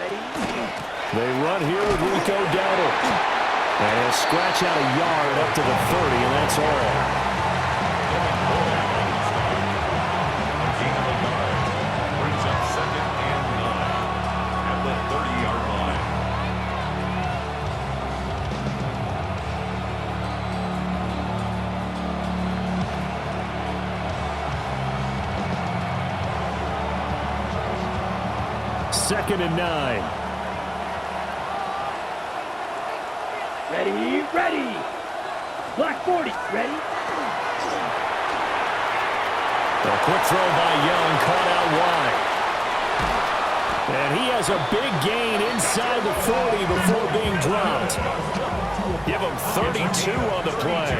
They run here with Rico Dowdle. And he'll scratch out a yard up to the 30, and that's all. Brings up 2nd and 9 at the 30-yard line. Second and 9. Ready. Black 40, ready. A quick throw by Young, caught out wide. And he has a big gain inside the 40 before being dropped. Give him 32 on the play.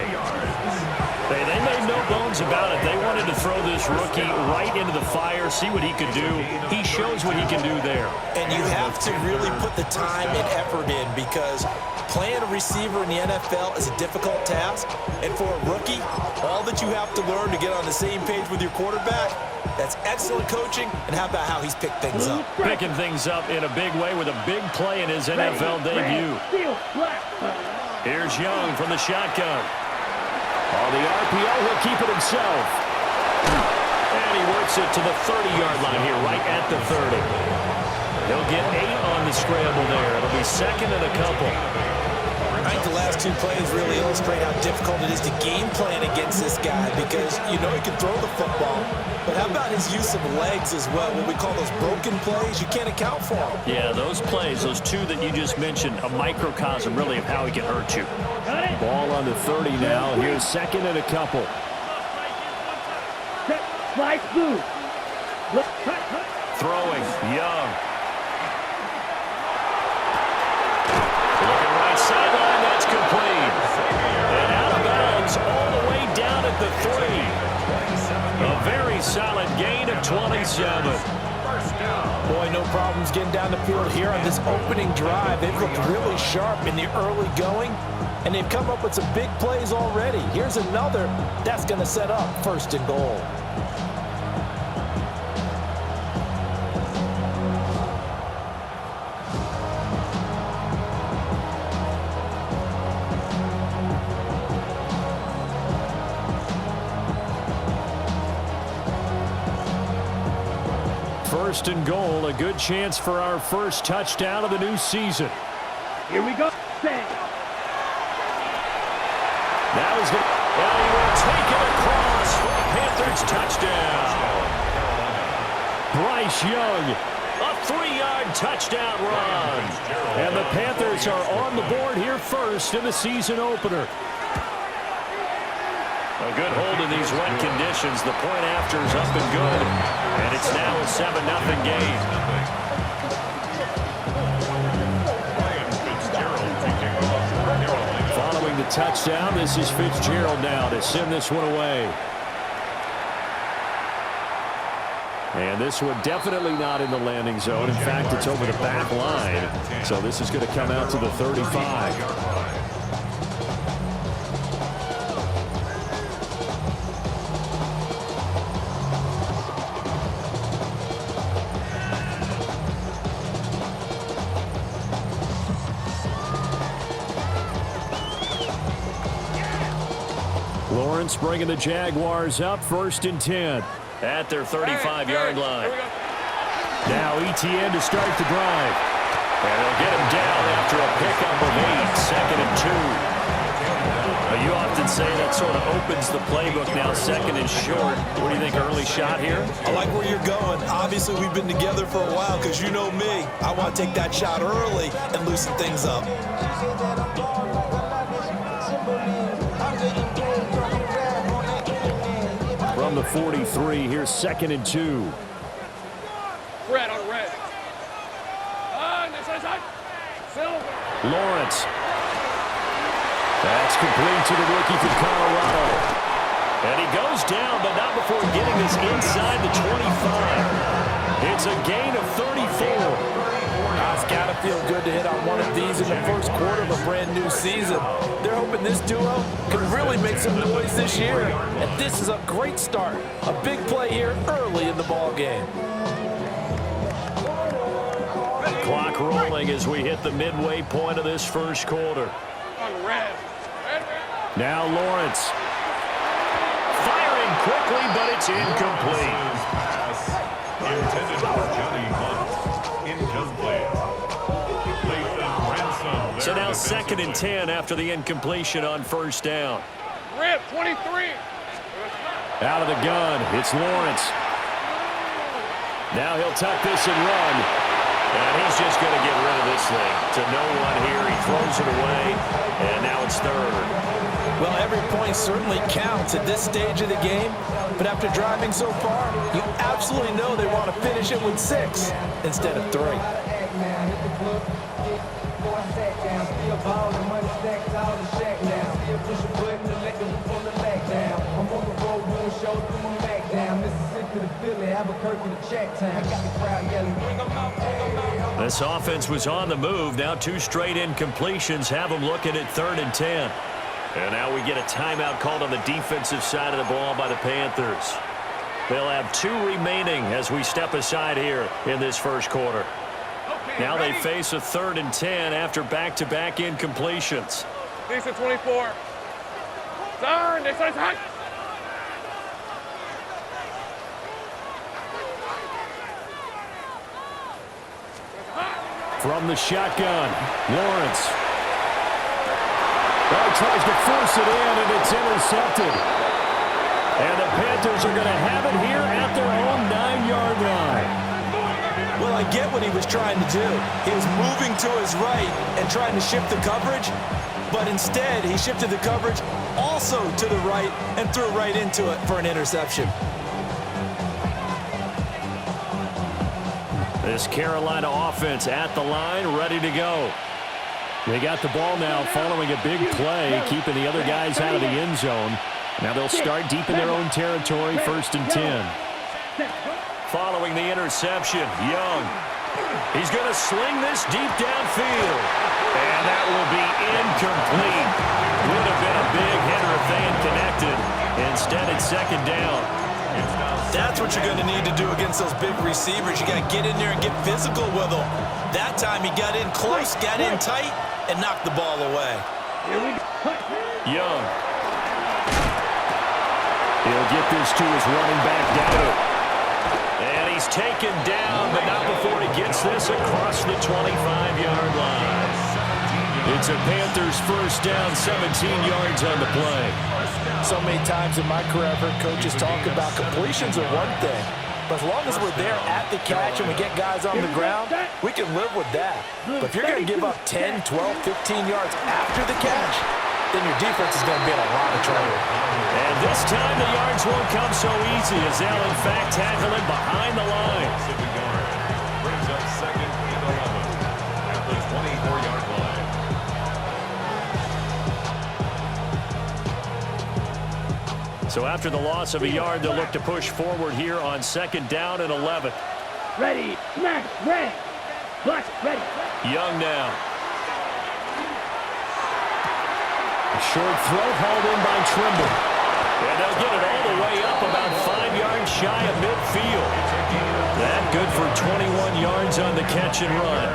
They made no bones about it. They wanted to throw this rookie right into the fire, see what he could do. He shows what he can do there. And you have to really put the time and effort in, because playing a receiver in the NFL is a difficult task. And for a rookie, all that you have to learn to get on the same page with your quarterback, that's excellent coaching. And how about how he's picked things up? Picking things up in a big way with a big play in his NFL debut. Here's Young from the shotgun. On the RPO, he'll keep it himself. And he works it to the 30-yard line here, right at the 30. He'll get 8 on the scramble there. It'll be second and a couple. I think the last 2 plays really illustrate how difficult it is to game plan against this guy, because you know he can throw the football, but how about his use of legs as well? What we call those broken plays, you can't account for them. Yeah, those plays, those 2 that you just mentioned, a microcosm really of how he can hurt you. Ball on the 30 now. Here's second and a couple. Throwing, Young. Looking right sideline, that's complete. And out of bounds all the way down at the 3. A very solid gain of 27. Boy, no problems getting down the field here on this opening drive. They've looked really sharp in the early going, and they've come up with some big plays already. Here's another that's going to set up 1st and goal. First and goal, a good chance for our first touchdown of the new season. Here we go. Now he will take it across for a Panthers touchdown. Bryce Young, a 3-yard touchdown run. And the Panthers are on the board here first in the season opener. A good hold in these wet conditions. The point after is up and good. And it's now a 7-0 game. Following the touchdown, this is Fitzgerald now to send this one away. And this one definitely not in the landing zone. In fact, it's over the back line. So this is going to come out to the 35. Lawrence bringing the Jaguars up 1st and 10 at their 35-yard line. Now ETN to start the drive. And they'll get him down after a pickup of 8, 2nd and 2. You often say that sort of opens the playbook now, 2nd and short. What do you think, early shot here? I like where you're going. Obviously, we've been together for a while, because you know me. I want to take that shot early and loosen things up. From the 43, here's 2nd and 2. Red on red. Lawrence. That's complete to the rookie from Colorado. And he goes down, but not before getting this inside the 25. It's a gain of 34. It's got to feel good to hit on one of these in the first quarter of a brand new season. They're hoping this duo can really make some noise this year. And this is a great start. A big play here early in the ball game. Clock rolling as we hit the midway point of this first quarter. On red. Now Lawrence. Firing quickly, but it's incomplete. Pass intended for Johnny Hunt. Incomplete. Ransom. So now 2nd and 10 after the incompletion on first down. Red, 23. Out of the gun, it's Lawrence. Now he'll tuck this and run. And he's just going to get rid of this thing. To no one here, he throws it away, and now it's 3rd. Well, every point certainly counts at this stage of the game, but after driving so far, you absolutely know they want to finish it with 6 instead of 3. This offense was on the move. Now 2 straight incompletions have them looking at 3rd and 10. And now we get a timeout called on the defensive side of the ball by the Panthers. They'll have 2 remaining as we step aside here in this first quarter. Now they face a 3rd and 10 after back-to-back incompletions. Decent 24. Turn. This is hot. From the shotgun, Lawrence. Well, he tries to force it in, and it's intercepted. And the Panthers are going to have it here at their own 9-yard line. Well, I get what he was trying to do. He was moving to his right and trying to shift the coverage, but instead he shifted the coverage also to the right and threw right into it for an interception. This Carolina offense at the line, ready to go. They got the ball now following a big play, keeping the other guys out of the end zone. Now they'll start deep in their own territory, 1st and 10. Following the interception, Young. He's going to sling this deep downfield. And that will be incomplete. Would have been a big hitter if they had connected. Instead, it's 2nd down. That's what you're going to need to do against those big receivers. You got to get in there and get physical with them. That time he got in close, got in tight, and knocked the ball away. Young. He'll get this to his running back Dowdle. And he's taken down, but not before he gets this across the 25-yard line. It's a Panthers first down, 17 yards on the play. So many times in my career, I've heard coaches talk about completions are one thing, but as long as we're there at the catch and we get guys on the ground, we can live with that. But if you're going to give up 10, 12, 15 yards after the catch, then your defense is going to be in a lot of trouble. And this time the yards won't come so easy as they'll in fact tackle him behind the line. Brings up 2nd and 11 at the 24-yard line. So after the loss of a yard, they'll look to push forward here on 2nd down and 11. Ready. Smash. Red. Black. Ready. Young now. A short throw hauled in by Trimble. And they'll get it all the way up about 5 yards shy of midfield. That good for 21 yards on the catch and run.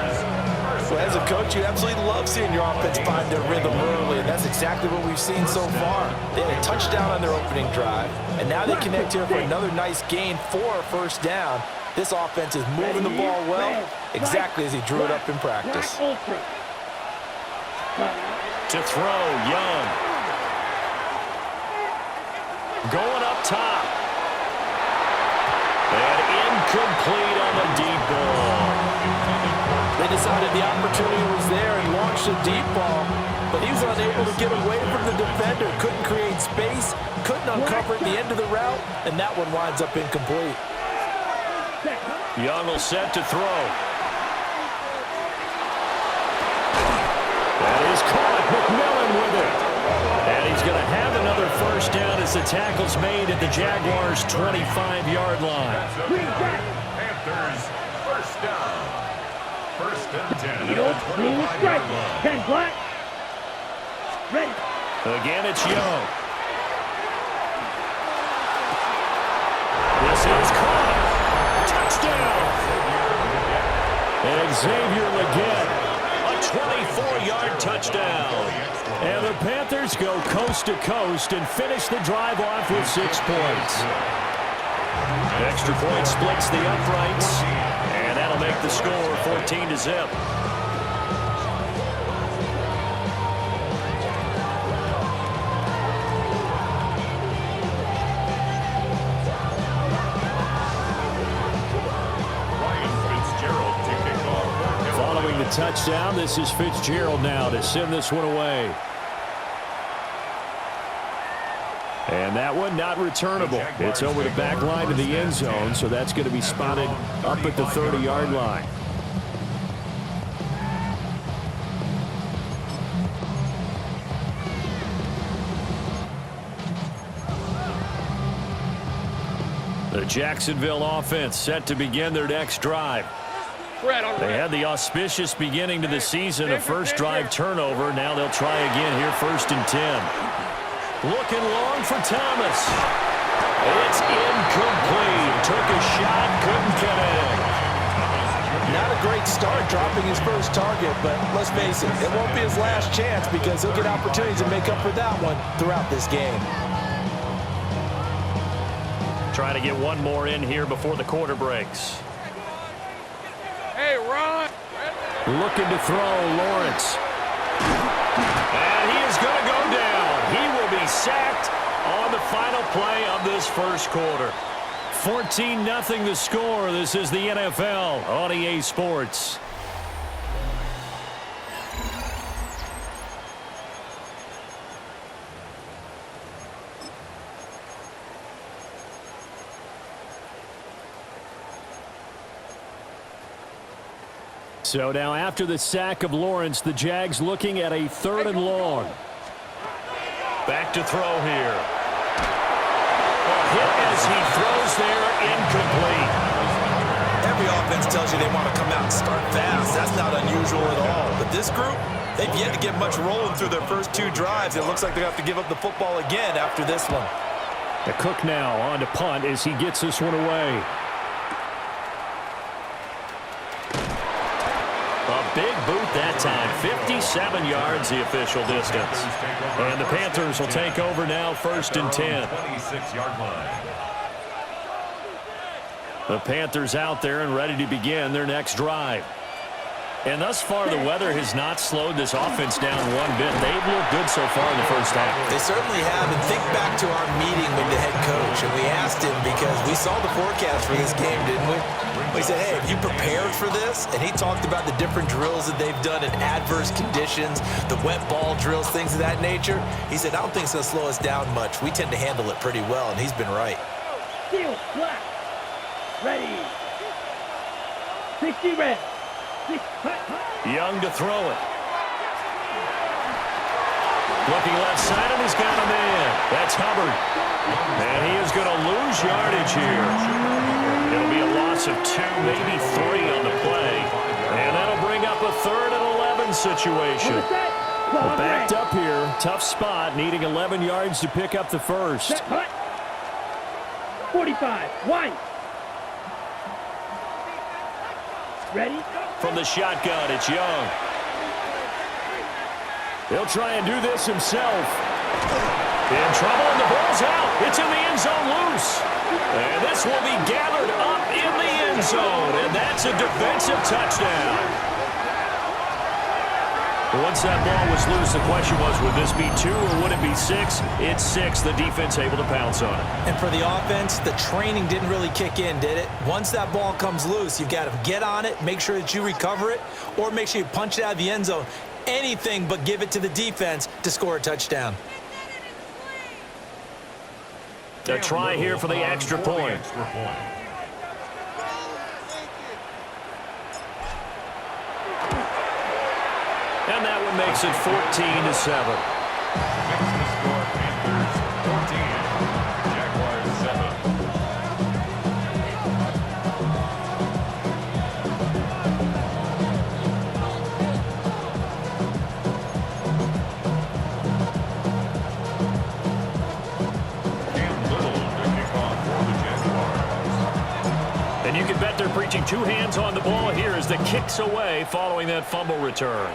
So as a coach, you absolutely love seeing your offense find their rhythm early, and that's exactly what we've seen so far. They had a touchdown on their opening drive, and now they connect here for another nice gain for a first down. This offense is moving the ball well, exactly as he drew it up in practice. To throw, Young. Going up top. And incomplete on the deep ball. They decided the opportunity was there and launched a deep ball, but he was unable to get away from the defender, couldn't create space, couldn't uncover at the end of the route, and that one winds up incomplete. Young will set to throw. That is caught. McMillan with it. And he's going to have another first down as the tackle's made at the Jaguars' 25-yard line. Panthers first down. 1st and 10 at the 25-yard line. 10 black. Ready. Again, it's Young. This is caught. Touchdown. And Xavier Legette, a 24-yard touchdown. And the Panthers go coast to coast and finish the drive off with 6 points. Extra point splits the uprights, and that'll make the score 14-0. Following the touchdown, this is Fitzgerald now to send this one away. And that one not returnable. It's over the back line of the end zone, so that's going to be spotted up at the 30-yard line. The Jacksonville offense set to begin their next drive. They had the auspicious beginning to the season, a first drive turnover. Now they'll try again here, 1st and 10. Looking long for Thomas. It's incomplete. Took a shot, couldn't connect. Not a great start dropping his first target, but let's face it, it won't be his last chance because he'll get opportunities to make up for that one throughout this game. Try to get one more in here before the quarter breaks. Hey, Ron. Looking to throw, Lawrence. And he is going to go down. He will be sacked on the final play of this first quarter. 14-0 the score. This is the NFL on EA Sports. So now after the sack of Lawrence, the Jags looking at a 3rd and long. Back to throw here. A hit as he throws there, incomplete. Every offense tells you they want to come out and start fast. That's not unusual at all. But this group, they've yet to get much rolling through their first 2 drives. It looks like they have to give up the football again after this one. The Cook now on to punt as he gets this one away. A big boot that time. 57 yards the official distance. And the Panthers will take over now, 1st and 10. 26-yard line. The Panthers out there and ready to begin their next drive. And thus far, the weather has not slowed this offense down one bit. They've looked good so far in the first half. They certainly have. And think back to our meeting with the head coach. And we asked him because we saw the forecast for this game, didn't we? We said, hey, have you prepared for this? And he talked about the different drills that they've done in adverse conditions, the wet ball drills, things of that nature. He said, I don't think it's going to slow us down much. We tend to handle it pretty well, and he's been right. Steel, black, ready, 60 red. Young to throw it. Looking left side, and he's got a man. That's Hubbard. And he is going to lose yardage here. It'll be a loss of 2, maybe 3 on the play. And that'll bring up a 3rd and 11 situation. Backed up here. Tough spot, needing 11 yards to pick up the first. 45, one. Ready? From the shotgun, it's Young. He'll try and do this himself. In trouble, and the ball's out. It's in the end zone loose. And this will be gathered up in the end zone, and that's a defensive touchdown. Once that ball was loose, the question was, would this be 2 or would it be 6? It's 6. The defense able to pounce on it. And for the offense, the training didn't really kick in, did it? Once that ball comes loose, you've got to get on it, make sure that you recover it, or make sure you punch it out of the end zone. Anything but give it to the defense to score a touchdown. A try here for the extra point. And that one makes it 14-7. And you can bet they're preaching 2 hands hands on the ball here as the kick's away following that fumble return.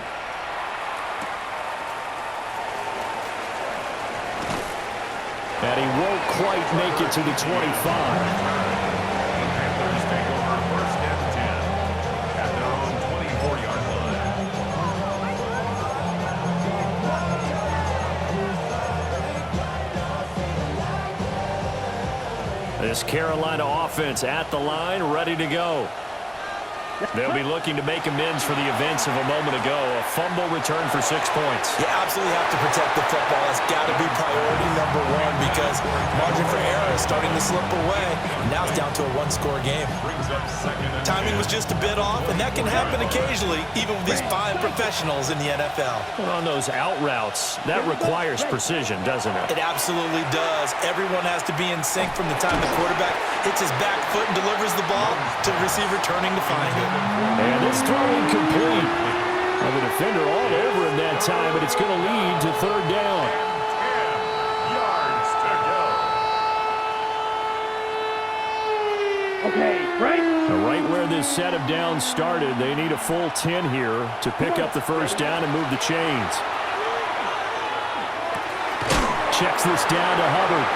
And he won't quite make it to the 25. Panthers take over 1st and 10 at their own 24-yard line. This Carolina offense at the line, ready to go. They'll be looking to make amends for the events of a moment ago. A fumble return for 6 points. You absolutely have to protect the football. That's got to be priority number one because margin for error is starting to slip away. Now it's down to a one-score game. Brings up 2nd and 10. Timing was just a bit off, and that can happen occasionally, even with these fine professionals in the NFL. On those out routes, that requires precision, doesn't it? It absolutely does. Everyone has to be in sync from the time the quarterback hits his back foot and delivers the ball to the receiver turning to find it. And this throw incomplete. And the defender all over him that time, but it's going to lead to 3rd down. 10 yards to go. Okay, right? Right where this set of downs started, they need a full 10 here to pick up the 1st down and move the chains. Checks this down to Hubbard.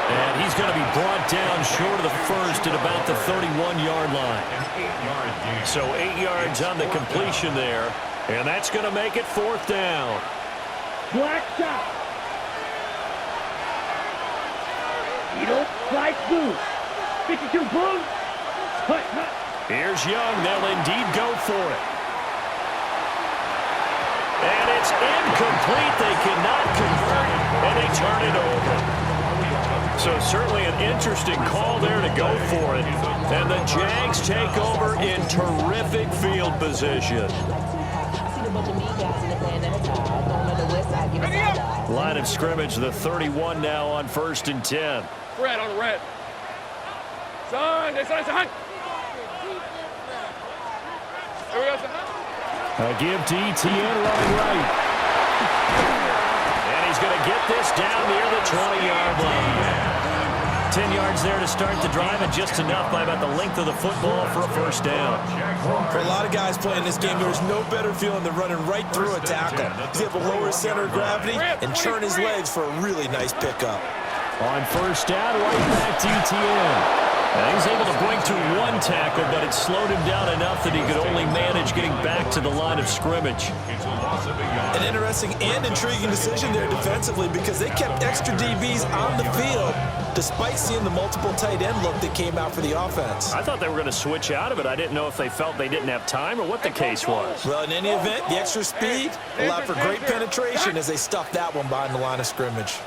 And he's going to be brought down short of the 1st at about the 31-yard line. An 8-yard gain. So 8 yards on the completion there. And that's going to make it 4th down. Black shot. Eagle, slice move. 52 boom. Hut, hut. Here's Young. They'll indeed go for it. And it's incomplete. They cannot convert it, and they turn it over. So certainly an interesting call there to go for it. And the Jags take over in terrific field position. Line of scrimmage, the 31 now on 1st and 10. Red on the red. Son, it's hunt. Here we go, son. A give to ETN running right. And he's going to get this down near the 20-yard line. 10 yards there to start the drive, and just enough by about the length of the football for a 1st down. For a lot of guys playing this game, there's no better feeling than running right through a tackle. He's able to lower his center of gravity and churn his legs for a really nice pickup. On 1st down, right back to ETN. And he's able to break through one tackle, but it slowed him down enough that he could only manage getting back to the line of scrimmage. It's a loss of a yard. An interesting and intriguing decision there defensively because they kept extra DBs on the field despite seeing the multiple tight end look that came out for the offense. I thought they were going to switch out of it. I didn't know if they felt they didn't have time or what the case was. Well, in any event, the extra speed allowed for great penetration as they stuffed that one behind the line of scrimmage.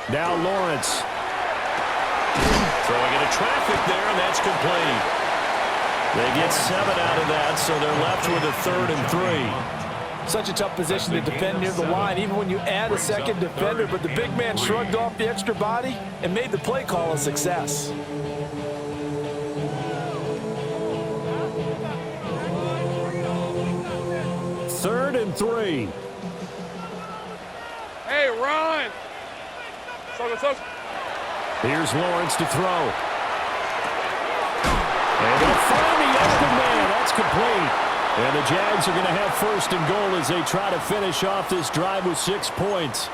Now Lawrence. Throwing into traffic there, and that's complete. They get 7 out of that, so they're left with a 3rd and 3. Such a tough position to defend near the line, even when you add a second defender, but the big man shrugged off the extra body and made the play call a success. Third and 3. Hey, run! Here's Lawrence to throw. And they'll find the open man. That's complete. And the Jags are going to have 1st and goal as they try to finish off this drive with 6 points.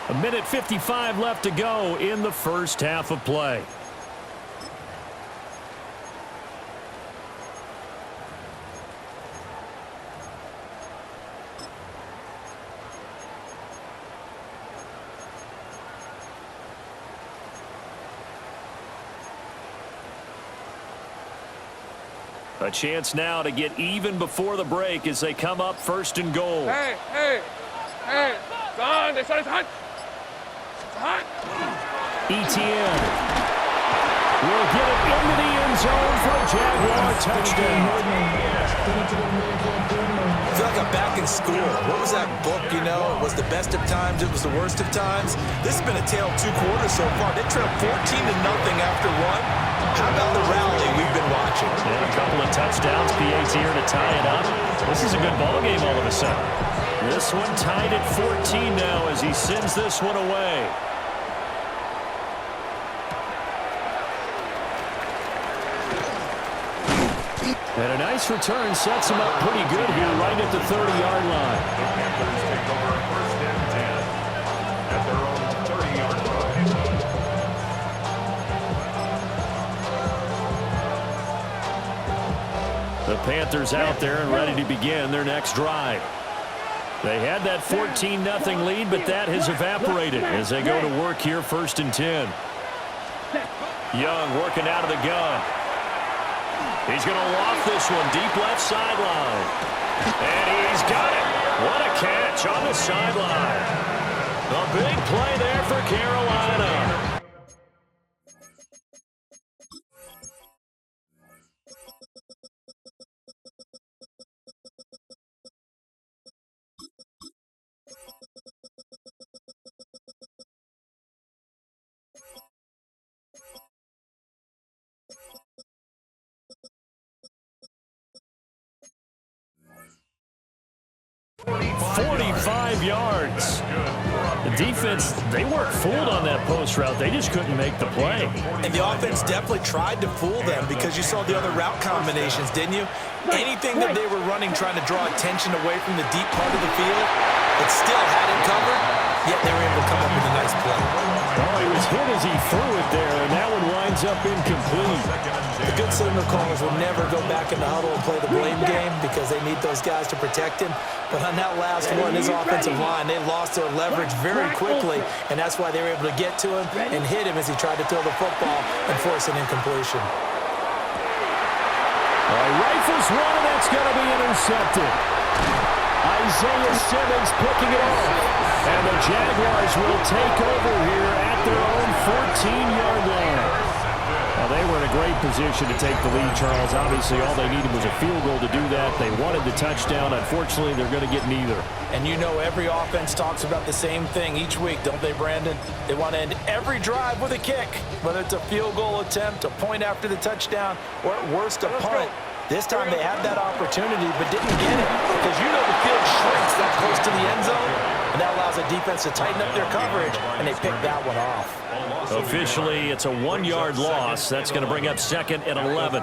1:55 left to go in the 1st half of play. A chance now to get even before the break as they come up 1st and goal. Hey, hey, hey, son, it's hunt. ETN will get it into the end zone for a Jaguar touchdown. I feel like I'm back in school. What was that book, you know? It was the best of times, it was the worst of times. This has been a tale of 2 quarters so far. They trailed 14-0 after 1. How about the rally we've been watching? And a couple of touchdowns, PAT here to tie it up. This is a good ball game all of a sudden. This one tied at 14 now as he sends this one away. And a nice return sets him up pretty good here right at the 30-yard line. The Panthers take over first and 10 at their own 30-yard line. The Panthers out there and ready to begin their next drive. They had that 14-0 lead, but that has evaporated as they go to work here first and 10. Young working out of the gun. He's going to loft this one deep left sideline. And he's got it. What a catch on the sideline. A big play there for Carolina. .45 yards. The defense, they weren't fooled on that post route. They just couldn't make the play. And the offense definitely tried to fool them because you saw the other route combinations, didn't you? Anything that they were running trying to draw attention away from the deep part of the field, it still had it covered, yet they were able to come up with a nice play. Oh, he was hit as he threw it there, and that one winds up incomplete. The good signal callers will never go back in the huddle and play the blame game because they need those guys to protect him. But on that last one, his offensive line, they lost their leverage very quickly, and that's why they were able to get to him and hit him as he tried to throw the football and force an incompletion. Rifles one, and that's going to be intercepted. Isaiah Simmons picking it off. And the Jaguars will take over here at their own 14-yard line. Well, they were in a great position to take the lead, Charles. Obviously, all they needed was a field goal to do that. They wanted the touchdown. Unfortunately, they're going to get neither. And you know every offense talks about the same thing each week, don't they, Brandon? They want to end every drive with a kick, whether it's a field goal attempt, a point after the touchdown, or at worst, a punt. This time they had that opportunity but didn't get it because you know the field shrinks that close to the end zone, and that allows the defense to tighten up their coverage, and they picked that one off. Officially, it's a 1-yard loss. That's going to bring up second and 11.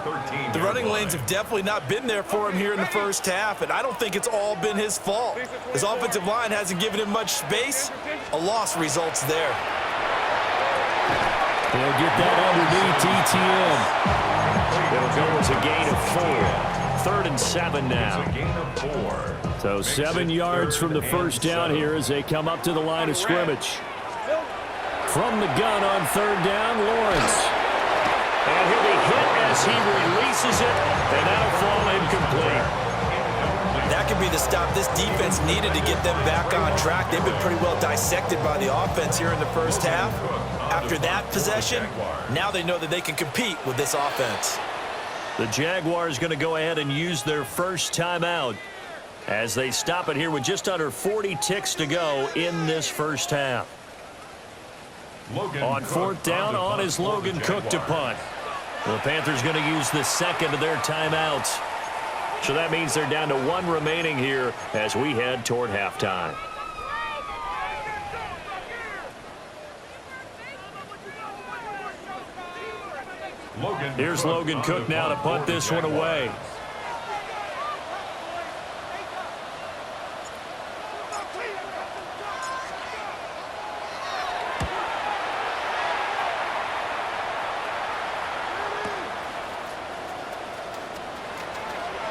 The running lanes have definitely not been there for him here in the first half, and I don't think it's all been his fault. His offensive line hasn't given him much space. A loss results there. They'll get that underneath ETN. It'll go as a gain of 4. 3rd and 7 now. It's a gain of 4. So 7 yards from the first down here as they come up to the line of scrimmage. From the gun on 3rd down, Lawrence. And he'll be hit as he releases it, and that'll fall incomplete. That could be the stop this defense needed to get them back on track. They've been pretty well dissected by the offense here in the first half. After that possession, now they know that they can compete with this offense. The Jaguars going to go ahead and use their first timeout as they stop it here with just under 40 ticks to go in this first half. On 4th down, on is Logan Cook to punt. The Panthers going to use the second of their timeouts. So that means they're down to 1 remaining here as we head toward halftime. Here's Logan Cook now to punt this one away.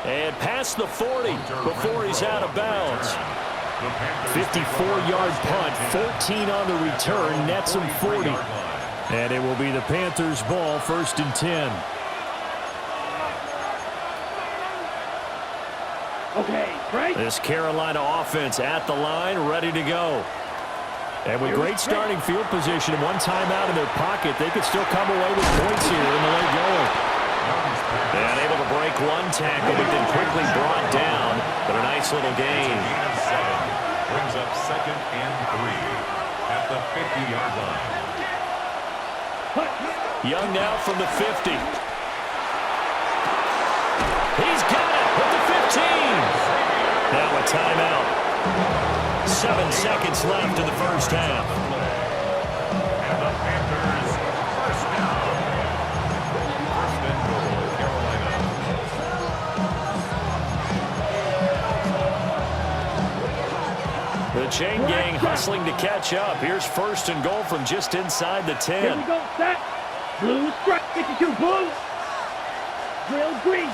And past the 40 before he's out of bounds. 54-yard punt, 14 on the return, nets him 40. And it will be the Panthers' ball, 1st and 10. Okay, right. This Carolina offense at the line, ready to go. And with great starting field position and 1 timeout in their pocket, they could still come away with points here in the late going. And able to break 1 tackle, but then quickly brought down. But a nice little gain. Brings up 2nd and 3 at the 50-yard line. Young now from the 50. He's got it at the 15. Now a timeout. 7 seconds left in the first half. And the Panthers first down. First and goal, Carolina. The chain gang hustling to catch up. Here's 1st and goal from just inside the 10. Here we go, set. Blue strike, 52, blue. Drill green.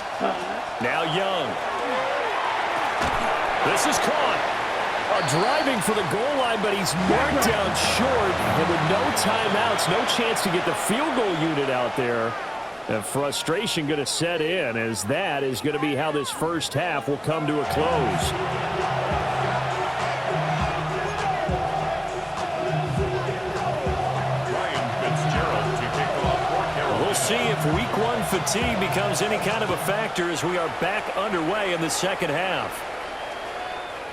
Now Young. This is caught. Driving for the goal line, but he's marked down short. And with no timeouts, no chance to get the field goal unit out there. And frustration going to set in, as that is going to be how this first half will come to a close. We'll see if week 1 fatigue becomes any kind of a factor as we are back underway in the second half.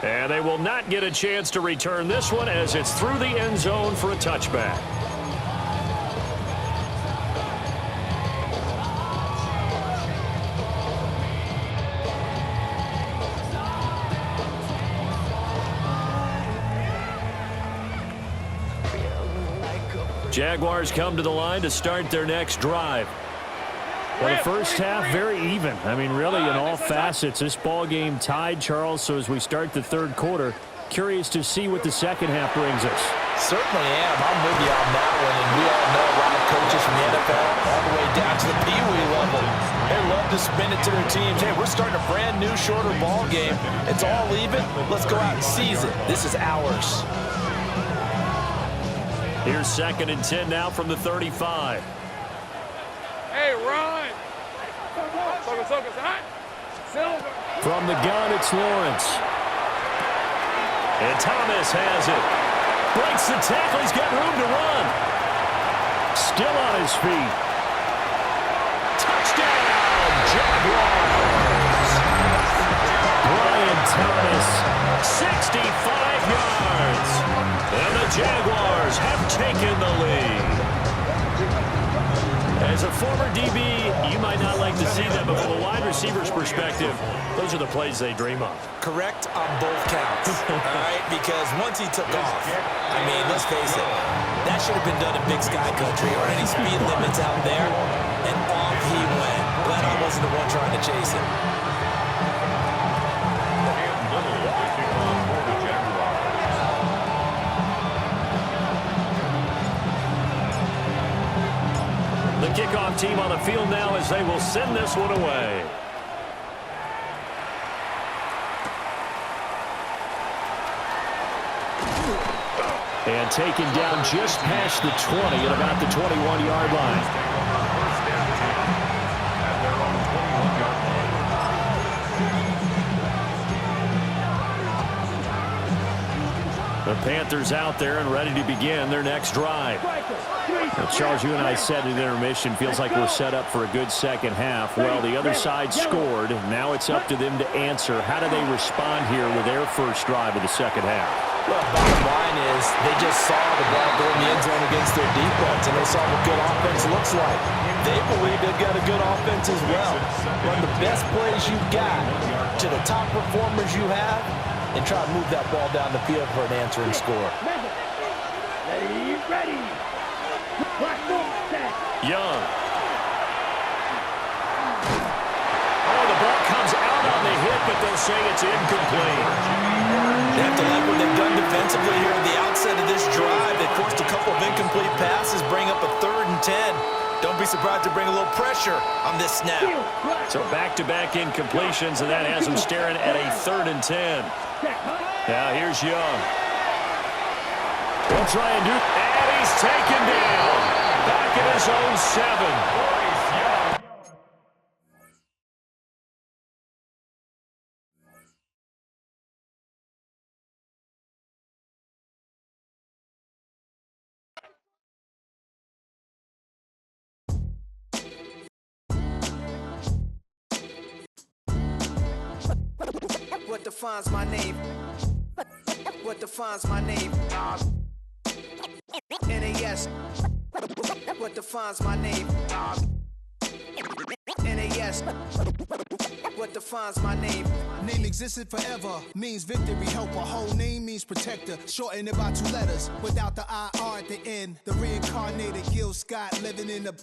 And they will not get a chance to return this one as it's through the end zone for a touchback. Jaguars come to the line to start their next drive. Well, the first half, very even. I mean, really, in all facets, this ball game tied, Charles. So as we start the third quarter, curious to see what the second half brings us. Certainly am. I'm with you on that one. And we all know a lot of coaches from the NFL all the way down to the Pee Wee level. They love to spin it to their teams. Hey, we're starting a brand new, shorter ball game. It's all even. Let's go out and seize it. This is ours. Here's 2nd and 10 now from the 35. Hey, run. Focus, hot. Silver. From the gun, it's Lawrence. And Thomas has it. Breaks the tackle. He's got room to run. Still on his feet. Touchdown, Jaguars. Brian Thomas, 65 yards. And the Jaguars have taken the lead. As a former DB, you might not like to see that, but from a wide receiver's perspective, those are the plays they dream of. Correct on both counts, all right? Because once he took off, I mean, let's face it, that should have been done in Big Sky Country or any speed limits out there, and off he went. Glad I wasn't the one trying to chase him. The kickoff team on the field now as they will send this one away. And taken down just past the 20 at about the 21-yard line. The Panthers out there and ready to begin their next drive. Now, Charles, you and I said at intermission, feels like we're set up for a good second half. Well, the other side scored. Now it's up to them to answer. How do they respond here with their first drive of the second half? Well, bottom line is they just saw the ball go in the end zone against their defense, and they saw what good offense looks like. They believe they've got a good offense as well. Run the best plays you've got to the top performers you have, and try to move that ball down the field for an answering score. Ready. Young. Oh, the ball comes out on the hit, but they'll say it's incomplete. They have to like what they've done defensively here at the outset of this drive. They forced a couple of incomplete passes, bring up a 3rd and 10. Don't be surprised to bring a little pressure on this snap. So back-to-back incompletions, and that has them staring at a 3rd and 10. Now here's Young. He'll try and do, and he's taken down. Back at his own 7. What defines my name? What defines my name? NAS. What defines my name? NAS. What defines my name? Name existed forever, means victory, helper. Whole name means protector, shortened it by 2 letters. Without the IR at the end, the reincarnated Gil Scott living in the